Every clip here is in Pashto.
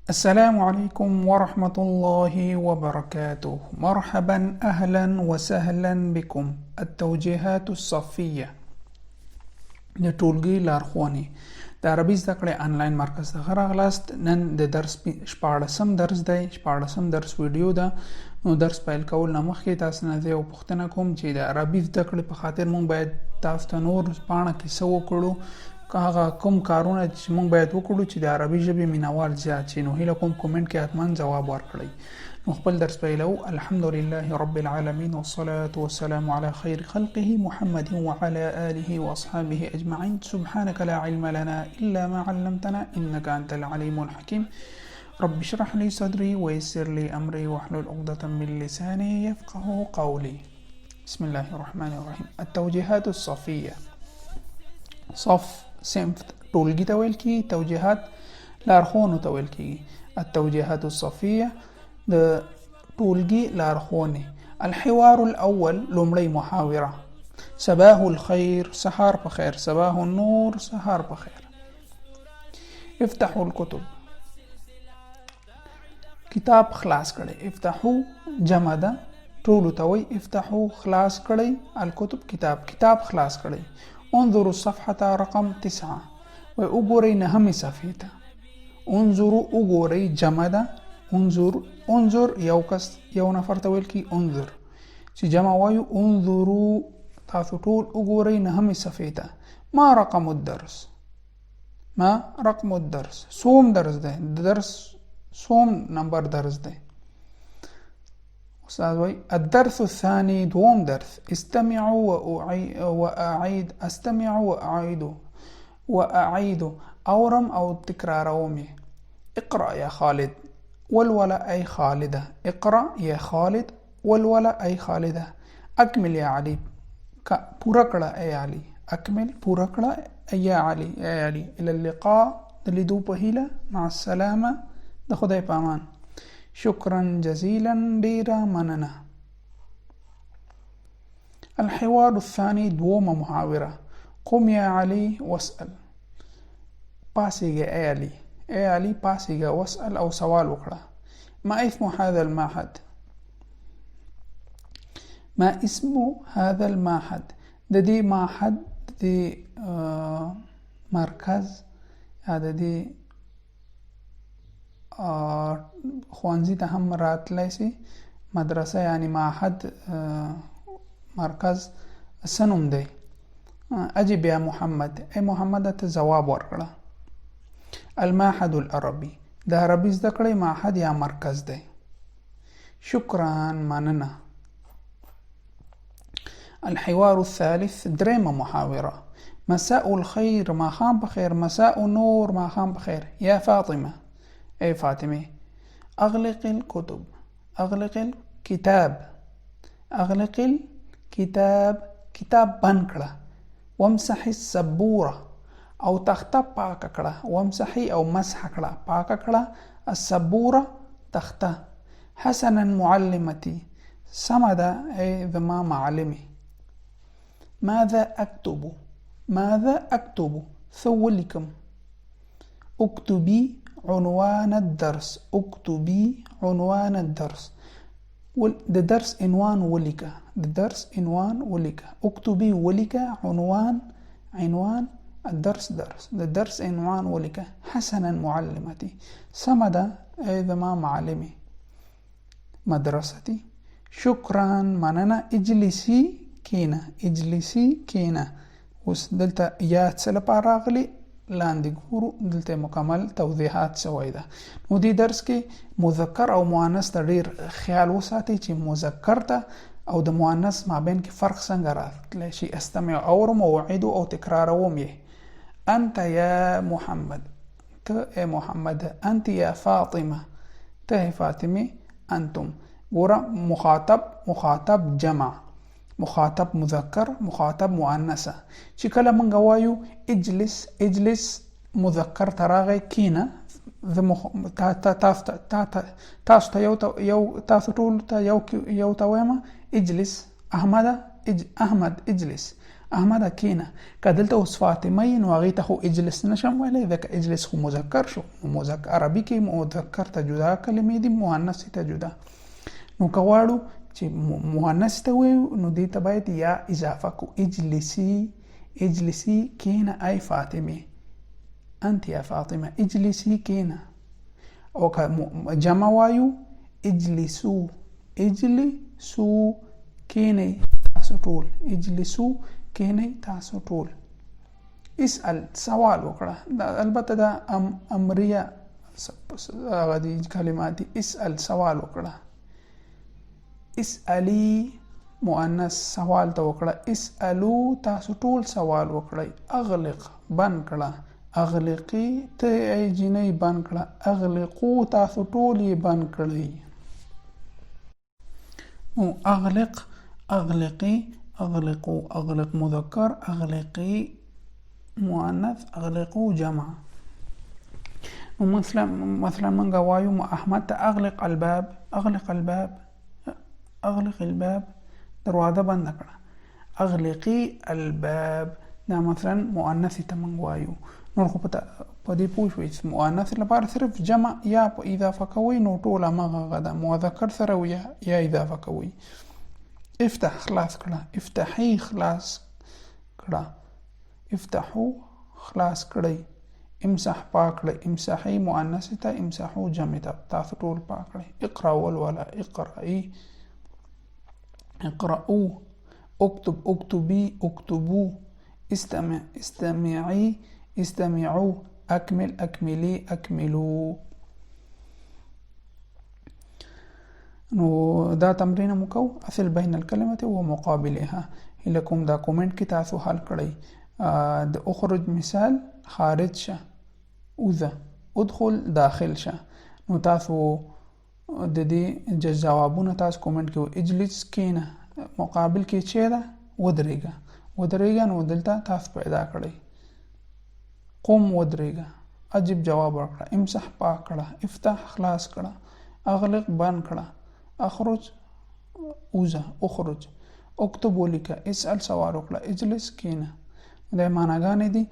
السلام عليكم ورحمة الله وبركاته. مرحبا أهلا وسهلا بكم. التوجيهات الصفية د ټولګي لارښوونې د عربي زده کړې آنلاین مرکز څخه راغلاست. نن د درس 14 درس دی. 14 درس ویډیو ده. نو درس پیل کول نه مخکې تاسو نه یو پوښتنه کوم چې د عربي زده کړې په خاطر مونږ باید تاسو ته نور پاڼه کې څه وکړو، هغه کوم کارونه چې مونږ باید وکړو چې د عربي ژبې مینوال زیات شي. نو هیله کوم کومنټ کې حتما جواب ورکړئ. نو خپل درس پیلو. الحمدلله رب العالمين والصلاة والسلام على خير خلقه محمد وعلى آله وأصحابه أجمعين. سبحانك لا علم لنا إلا ما علمتنا إنك أنت العليم الحكيم. رب اشرح لي صدري ويسر لي أمري واحلل عقدة من لساني يفقه قولي. بسم الله الرحمن الرحيم. التوجيهات الصفية. صف صنف ټولګي ته ویل کیږي، توجیهات لارښوونو ته ویل کیږي. التوجیهات الصفیه د ټولګي لارښوونې. الحوار الاول لومړی محاوره. صباح الخير سحار په خیر. صباح النور سحار په خیر. افتحوا الكتب کتاب خلاص کړئ. افتحوا جمع ده ټولو ته وی. افتحوا خلاص کړئ. الکتب کتاب خلاص کړئ. انظروا الصفحة رقم 9 و اگوری نهمی صفحه تا. انظروا اگوری جمع ده. انظر یو کس یو نفر تاویل کی انظر چی جمع وایو انظروا تاسو ټول اگوری نهمی صفحه تا. ما رقم الدرس؟ ما رقم الدرس؟ سوم درس ده. درس سوم نمبر درس ده. استاذ وي الدرس الثاني دوم درس. استمعوا وأعيد. استمع وأعيد أورم أو تكرارومي. اقرأ يا خالد. والولا أي خالدة. اقرأ يا خالد. والولا أي خالدة. أكمل يا علي. بوركلا أي علي. أكمل بوركلا يا علي. يا علي إلى اللقاء دلدو بهيلة مع السلامة دخدي بامان. شكرا جزيلا ديرا مننا. الحوار الثاني دوم محاورة. قم يا علي واسأل. باسيجا اي علي. اي علي باسيجا واسأل او سوال وقرأ. ما اسم هذا المعهد؟ ما اسم هذا المعهد؟ دي معهد دي مركز هذا دي خوانزی ته هم راتلی سي. مدرسه یعنی معهد مرکز سنوم دی. اجب یا محمد. ای محمد ته جواب ورکړه. المعهد العربي د عربي زده کړې معهد یا مرکز دی. شکرا مننه. الحوار الثالث دریم محاوره. مساء الخير ما خام بخير. مساء النور ما خام بخير. يا فاطمه. اي فاطمه. اغلق الكتب. اغلق الكتاب. اغلق الكتاب. كتاب بند کړه. وامسح السبوره او تخته پاک کړه. وامسحي او مسح کړه پاک کړه. السبوره تخته. حسنا معلمتي. سمدا اي ذما معلمي. ماذا اكتب؟ ماذا اكتب؟ ثولكم. اكتبي عنوان الدرس. اكتبي عنوان الدرس. د درس عنوان ولیکه. د درس عنوان ولیکه. اكتبي ولیکه عنوان الدرس درس. د درس عنوان ولیکه. حسنا معلمتي. سمدا اي ذما معلمي. مدرستي. شكرا مننه. اجلسي کینا. اجلسي کینا. اوس دلته یا څه لپاره راغلي لاندې ګورو. دلته مکمل توضیحات شوی ده. نو دې درس کې مذکر او مؤنث ته ډیر خیال وساتئ چې مذکر ته او د مؤنث مابین کې فرق څنګه راتلی شي. استمع اورم او اعيد او تکراروم یې. انت يا محمد. ته ای محمد. انت يا فاطمه. ته فاطمه. انتم. ګوره مخاطب جمع. مخاطب مذکر. مخاطب مؤنثه. چې کله مونږ وایو اجلس مذکر تراغی کینا. تاسو ته یو تاسو ټول ته یو ته وایم اجلس. احمد اجلس. احمد کینه. که دلته اوس فاطمه نو هغې ته خو اجلس نشم ویلی ځکه اجلس خو مذکر شو. مذکر عربي کې مذکر ته جدا کلمې دي، مؤنث ته جدا. نو که غواړو چې مؤنث ته وایو نو دې ته باید یا اضافه کو. اجلسی کینه ای فاطمه، انت یا فاطمه اجلسی کینه. او که جمع وایو اجلسو کینه تاسو ټول، اجلسو کینه تاسو ټول. اسأل سوال وکړه. البته دا امریه هغه دي کلمات دي. اسأل سوال وکړه. اسألی مؤنث سوال ته وکړه. اسألو تاسو ټول سوال وکړئ. اغلق بند کړه. اغلقی ته ای جنۍ بند کړه. اغلقو تاسو ټول یې بند کړئ. نو اغلق، اغلقی، اغلقو. اغلق مذکر، اغلقی مؤنث، اغلقو جمع. نو مثلا منګه وایو احمد ته اغلق الباب، اغلق الباب، اغلق الباب دروازه بند کړه. اغلقی الباب دا مثلا مؤنث ته منګ وایو. نور خو په دې پوه شوئ مؤنث لپاره صرف جمع یا په اضافه کوئ نو ټول همغه ده. مذکر سره یا اضافه کوئ. افتح خلاص کړه. افتحی خلاص کړه. افتحو خلاص کړئ. امسح پاک کړئ. امسحی مؤنث ته، امسحو جمع ته. تاسو ټول پاک کړئ. اقرأ ولولا، اقرأی، اقرأو. اكتب، اكتبي، اكتبو. استمع، استمعي، استمعوا. اكمل، اكملي، اكملوا. نو دا تمرین مو کو. اصل بین الکلمه و مقابلها. لکم دا کومنټ کې تاسو حل کړئ. د اخرج مثال خارج شه، اوزه. ادخل داخل شه. نو تاسو د دې جوابونه تاسو کومنټ کې. اجلس کینه مقابل کې چې ده ودرېږه. ودرېږه نو دلته تاسو پیدا کړئ. قم ودرېږه. اجب جواب ورکړه. امسح پاک کړه. افتح خلاص کړه. اغلق بند کړه. اخرج اوزه، اخرج. اکتب ولیکه. اسأل سوال وکړه. اجلس کینه. دا معناګانې دي.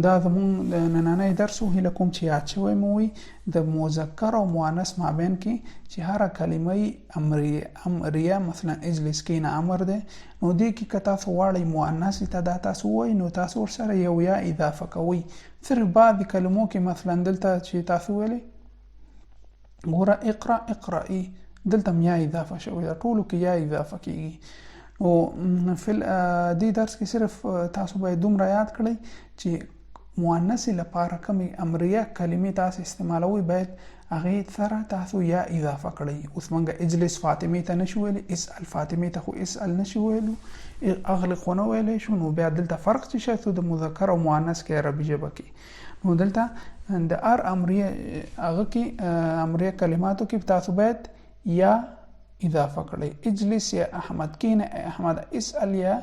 دا زموږ د نننی درس و. هیله کوم چې یاد شوی مو وي د مذکر او مؤنث مابین کې چې هره کلمه امریه مثلا اجلس کینه امر ده. نو دې کې که تاسو غواړئ مؤنث ته دا تاسو وایئ نو تاسو ورسره یو یا اضافه کوئ. صرف بعضې کلمو کې مثلا دلته چې تاسو ویلئ ګوره اقرأ، اقرأی دلته هم یا اضافه شوې ده. ټولو کې یا اضافه کېږي. او فی دې درس کې صرف تاسو باید دومره یاد کړئ چې مؤنث لپاره کومې امریه کلمې تاسو استعمالوئ باید هغې سره تاسو یا اضافه کړئ. اوس موږ اجلس فاطمې ته نشو ویلی. اسأل فاطمې ته خو اسأل نشو ویلو. اغلق ونه ویلی شو. نو بیا دلته فرق څه شی د مذکر او مؤنث کې عربي ژبه کې. نو دلته د هر امریه هغه کې امریه کلماتو کې تاسو باید یا اضافه کړئ. اجلس یا احمد کینه احمد. اسأل یا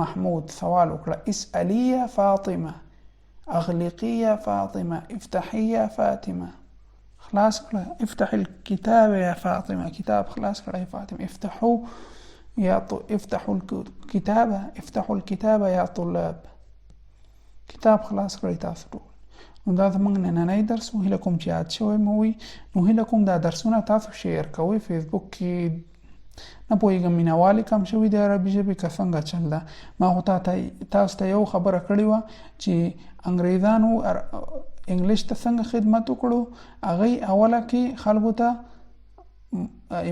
محمود سوال وکړه. اسألی یا فاطمه. اغلقی یا فاطمه. افتحی یا فاطمه. خلاص کړه. افتح الكتاب یا فاطمه. کتاب خلاص کړه یا فاطمه. افتحوا یا افتحوا الكتاب. افتحوا الكتاب یا طلاب. کتاب خلاص کړئ تاسو ټول. نو دا زموږ نننی درس و. هیله کوم چې یاد شوی مو وي. نو هیله کوم دا درسونه تاسو شیر کوئ. فیسبوک کې نه پوهېږم مینهوالې کم شوي د عربي ژبې که څنګه چل ده. ما خو تاسو ته یو خبره کړې وه چې انګریزانو انګلیش ته څنګه خدمت وکړو. هغوی اوله کې خلکو ته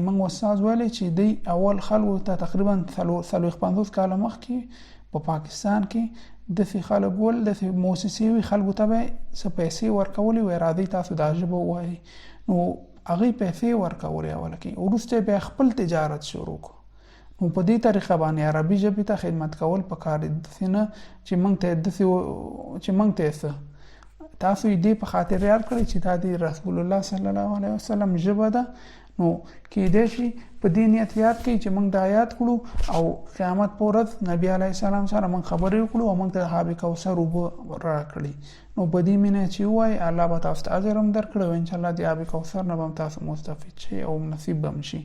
موږ استاد ویلی چې دوی اول خلکو ته تقریبا 40-50 کاله مخکې په پاکستان کې داسې خلک ول، داسې موسسې وي خلکو ته به یې څه پیسې ورکولې وی راځئ تاسو دا ژبه ووایئ. نو هغوی پیسې ورکولې اوله کې. وروسته بیا خپل تجارت شروع کړو. نو په دې طریقه باندې عربي ژبې ته خدمت کول پکار دي. داسې نه چې موږ ته څه تاسو یې دې په خاطر یاد کړئ چې دا د رسول الله صلی الله علیه وسلم ژبه ده. نو کېدای شي په دې نیت یاد کړئ چې موږ دا یاد کړو او قیامت په ورځ نبی علیه السلام سره موږ خبرې وکړو او موږ ته حوض کوثر اوبه راکړي. نو په دې مینه چې وایي الله به تاسو ته اجر هم درکړي او انشاءالله د حوض کوثر نه به هم تاسو مستفید شئ او نصیب به هم شي.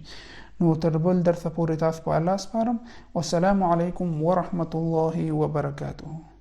نو تر بل درسه پورې تاسو په الله سپارم. والسلام علیکم ورحمة الله وبرکاته.